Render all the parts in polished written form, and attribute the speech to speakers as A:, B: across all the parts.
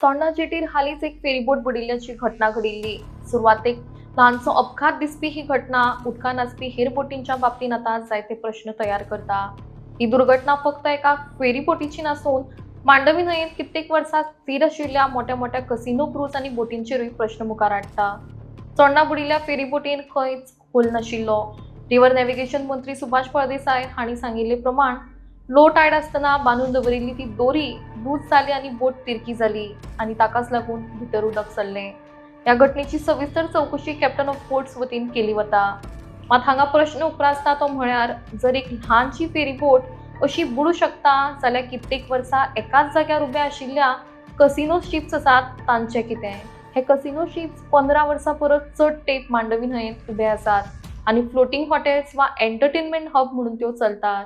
A: तोंडा जेटीर हालींच एक फेरीबोट बुडिल्ल्याची घटना घडिल्ली. सुरवातेक ल्हानसो अपघात दिसपी ही घटना उदकान आसपी हेर बोटींच्या बाबतीत आता जायते प्रश्न तयार करता. ही दुर्घटना फक्त एका फेरीबोटीची नासून मांडवी न्हंयेत कित्येक वर्सां स्थिर आशिल्ल्या मोठ्या मोठ्या कसिनो क्रूज आनी बोटींचेरूय प्रश्न मुखार हाडटा. चोडणा बुडिल्ल्या फेरीबोटीन खंयच खोल नाशिल्लो. रिव्हर नॅव्हिगेशन मंत्री सुभाष फळदेसाय हांणी सांगिल्ले प्रमाण लो टायड आसतना बांदून दवरिल्ली ती दोरी लूज जाली आनी बोट तिरकी जाली आनी ताकाच लागून भितर उदक सरलें. ह्या घटनेची सविस्तर चौकशी कॅप्टन ऑफ बोट्स वतीन केली वता. मात हांगा प्रश्न उप्रासता तो म्हळ्यार जर एक ल्हानशी फेरीबोट अशी बुडू शकता जाल्यार कित्येक वर्सां एकाच जाग्यार उबे आशिल्ल्या कसिनो शिप्स आसात तांचें कितें? हे कसिनो शिप्स 15 वर्सां परस चड तेंप मांडवी न्हंयेत उबे आसात आनी फ्लोटिंग हॉटेल्स वा एंटरटेनमेंट हब म्हणून त्यो चलतात.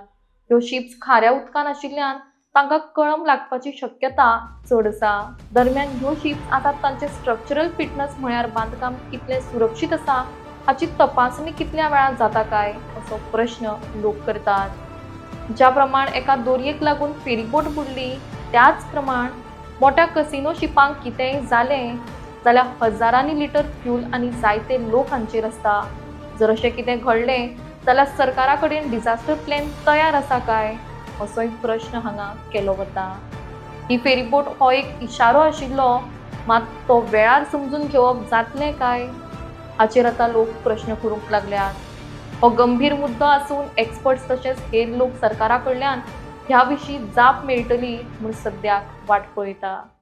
A: ह्यो शिप्स खाऱ्या उदकान आशिल्ल्यान तांकां कळम लागपाची शक्यता चड आसा. दरम्यान ह्यो शिप्स आता तांचे स्ट्रक्चरल फिटनेस म्हळ्यार बांदकाम कितले सुरक्षीत आसा हाची तपासणी कितल्या वेळार जाता काय असो प्रश्न लोक करतात. ज्या प्रमाण एका दोरयेक लागून फेरीबोट बुडली त्याच प्रमाण मोठ्या कसिनो शिपांक कितेंय जालें जाल्यार हजारांनी लिटर फ्यूल आनी जायते लोक हांचेर आसता. जर अशें कितें घडलें जाल्यार सरकारा कडेन डिझास्टर प्लॅन तयार आसा काय असोय प्रश्न हांगा केलो वता. ही फेरीबोट हो एक इशारो आशिल्लो, मात तो वेळार समजून घेवप जातलें काय हाचेर आता लोक प्रश्न करूंक लागल्यात. हो गंभीर मुद्दो आसून एक्सपर्ट्स तशेंच हेर लोक सरकारा कडल्यान ह्या विशीं जाप मेळटली म्हूण सद्याक वाट पळयता.